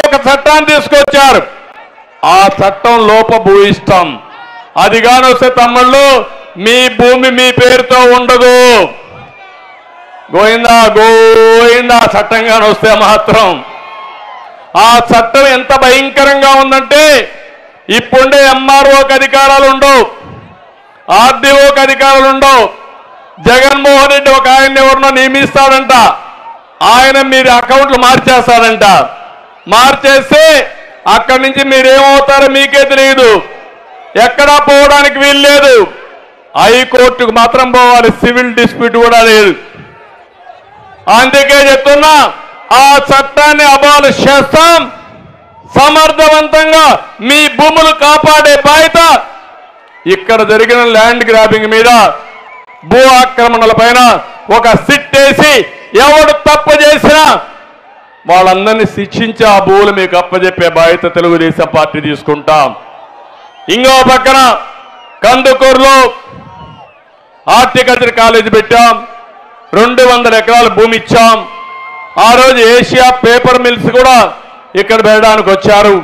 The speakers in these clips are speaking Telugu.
ఒక చట్టాన్ని తీసుకొచ్చారు. ఆ చట్టం లోపభూయిష్టం. అది కాని వస్తే తమ్ముళ్ళు మీ భూమి మీ పేరుతో ఉండదు. గోయిందా గోయిందా చట్టం కాని వస్తే మాత్రం. ఆ చట్టం ఎంత భయంకరంగా ఉందంటే ఇప్పుండే ఎంఆర్ఓకి అధికారాలు ఉండవు, ఆర్డీఓకి అధికారాలు ఉండవు. జగన్మోహన్ రెడ్డి ఒక ఆయన్ని ఎవరినో నియమిస్తాడంట, ఆయన మీరు అకౌంట్లు మార్చేస్తాడంట. మార్చేస్తే అక్కడి నుంచి మీరేమవుతారో మీకే తెలియదు. ఎక్కడా పోవడానికి వీలు లేదు. హైకోర్టుకు మాత్రం పోవాలి, సివిల్ డిస్ప్యూట్ కూడా లేదు. అందుకే చెప్తున్నా, ఆ చట్టాన్ని అబాలిష్ చేస్తాం. సమర్థవంతంగా మీ భూములు కాపాడే బాధ్యత ఇక్కడ జరిగిన ల్యాండ్ గ్రాబింగ్ మీద, భూ ఆక్రమణల పైన ఒక సిట్ వేసి ఎవడు తప్పు చేసినా వాళ్ళందరినీ శిక్షించి ఆ భూములు మీకు అప్పచెప్పే బాధ్యత తెలుగుదేశం పార్టీ తీసుకుంటాం. ఇంకో పక్కన కందుకూరులో హార్టికల్చర్ కాలేజీ పెట్టాం, 200 ఎకరాల భూమి ఇచ్చాం. ఆ రోజు ఏషియా పేపర్ మిల్స్ కూడా ఇక్కడ పెట్టడానికి వచ్చారు,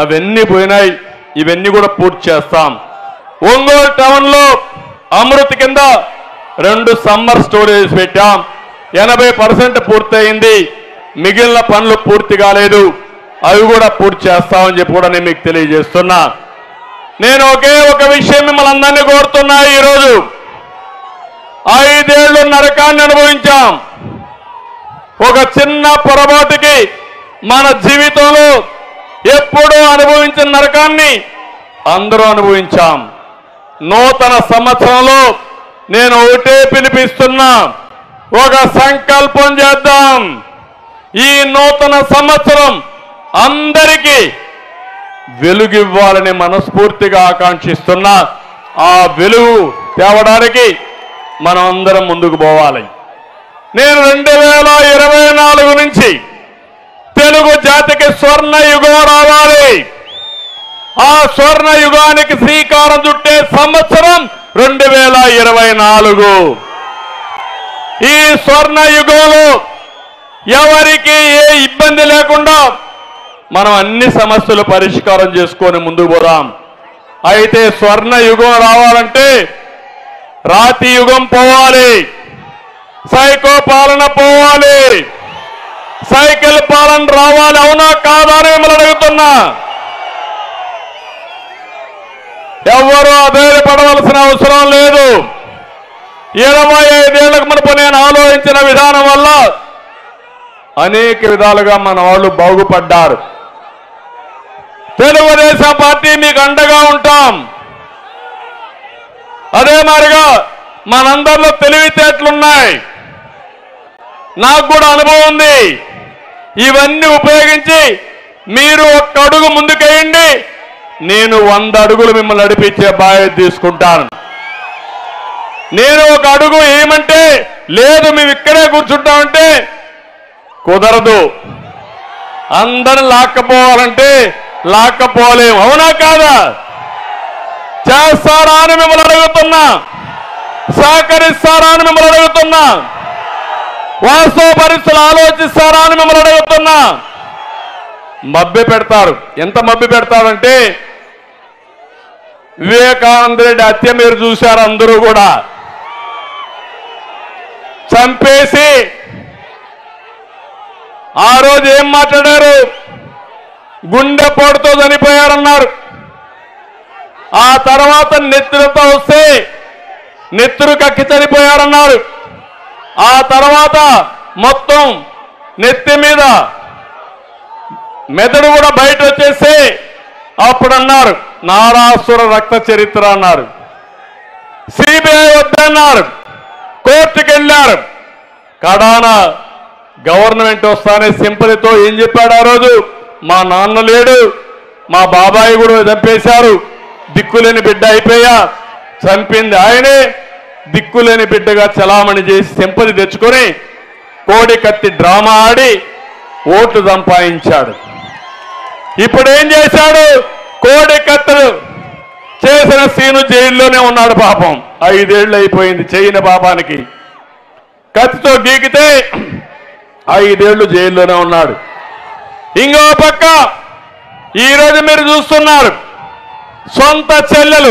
అవన్నీ పోయినాయి. ఇవన్నీ కూడా పూర్తి చేస్తాం. ఒంగోలు టౌన్లో అమృత్ కింద 2 సమ్మర్ స్టోరేజ్ పెట్టాం, 80% పూర్తయింది. మిగిలిన పనులు పూర్తి కాలేదు, అవి కూడా పూర్తి చేస్తామని చెప్పి కూడా నేను మీకు తెలియజేస్తున్నా. నేను ఒకే ఒక విషయం మిమ్మల్ని అందరినీ కోరుతున్నా. ఈరోజు 5 ఏళ్లు నరకాన్ని అనుభవించాం. ఒక చిన్న పొరపాటుకి మన జీవితంలో ఎప్పుడూ అనుభవించిన నరకాన్ని అందరూ అనుభవించాం. నూతన సంవత్సరంలో నేను ఒకటే పిలిపిస్తున్నా, ఒక సంకల్పం చేద్దాం. ఈ నూతన సంవత్సరం అందరికీ వెలుగివ్వాలని మనస్ఫూర్తిగా ఆకాంక్షిస్తున్నా. ఆ వెలుగు తేవడానికి మనం అందరం ముందుకు పోవాలి. నేను 2024 నుంచి తెలుగు జాతికి స్వర్ణ యుగం రావాలి. ఆ స్వర్ణ యుగానికి శ్రీకారం చుట్టే సంవత్సరం 2024. ఈ స్వర్ణ యుగంలో ఎవరికి ఏ ఇబ్బంది లేకుండా మనం అన్ని సమస్యలు పరిష్కారం చేసుకొని ముందుకు పోదాం. అయితే స్వర్ణ యుగం రావాలంటే రాతి యుగం పోవాలి, సైకో పాలన పోవాలి, సైకిల్ పాలన రావాలి. అవునా కాదా అని మిమ్మల్ని అడుగుతున్నా. ఎవ్వరూ అధైర్యపడవలసిన అవసరం లేదు. 25 ఏళ్లకు మునుపు నేను ఆలోచించిన విధానం వల్ల అనేక విధాలుగా మన వాళ్ళు బాగుపడ్డారు. తెలుగుదేశం పార్టీ మీకు అండగా ఉంటాం. అదే మాదిరిగా మనందరిలో తెలివితేటలున్నాయి, నాకు కూడా అనుభవం ఉంది. ఇవన్నీ ఉపయోగించి మీరు 1 అడుగు ముందుకేయండి, నేను 100 అడుగులు మిమ్మల్ని నడిపించే బాధ్యత తీసుకుంటాను. నేను 1 అడుగు ఏమంటే లేదు మేము ఇక్కడే కూర్చుంటామంటే కుదరదు. అందరిని లాక్కపోవాలంటే లాక్కపోలేము. అవునా కాదా? చేస్తారా అని మిమ్మల్ని అడుగుతున్నా, సహకరిస్తారా అని మిమ్మల్ని అడుగుతున్నా, వాస్తవ పరిస్థితులు ఆలోచిస్తారా అని మిమ్మల్ని అడుగుతున్నా. మభ్య పెడతారు. ఎంత మభ్య పెడతారంటే వివేకానంద రెడ్డి హత్య మీరు చూశారు. అందరూ కూడా చంపేసి ఆ రోజు ఏం మాట్లాడారు? గుండెపోటుతో చనిపోయారన్నారు. ఆ తర్వాత నెత్తులతో వస్తే నెత్తురు కక్కి చనిపోయారన్నారు. ఆ తర్వాత మొత్తం నెత్తి మీద మెదడు కూడా బయట వచ్చేసి అప్పుడు అన్నారు నారాసుర రక్త చరిత్ర అన్నారు. సిబిఐ వద్దన్నారు, కోర్టుకు వెళ్ళారు. కడాన గవర్నమెంట్ వస్తానే సింపతితో ఏం చెప్పాడు ఆ రోజు? మా నాన్న లేడు, మా బాబాయి కూడా చంపేశారు, దిక్కులేని బిడ్డ అయిపోయా, చంపింది ఆయనే, దిక్కులేని బిడ్డగా చలామణి చేసి సింపతి తెచ్చుకొని కోడి కత్తి డ్రామా ఆడి ఓట్లు సంపాదించాడు. ఇప్పుడు ఏం చేశాడు? కోడి కత్తులు చేసిన సీను జైల్లోనే ఉన్నాడు. పాపం 5 ఏళ్ళు అయిపోయింది చేయని పాపానికి. కత్తితో గీకితే 5 ఏళ్ళు జైల్లోనే ఉన్నాడు. ఇంకో పక్క ఈరోజు మీరు చూస్తున్నారు సొంత చెల్లెలు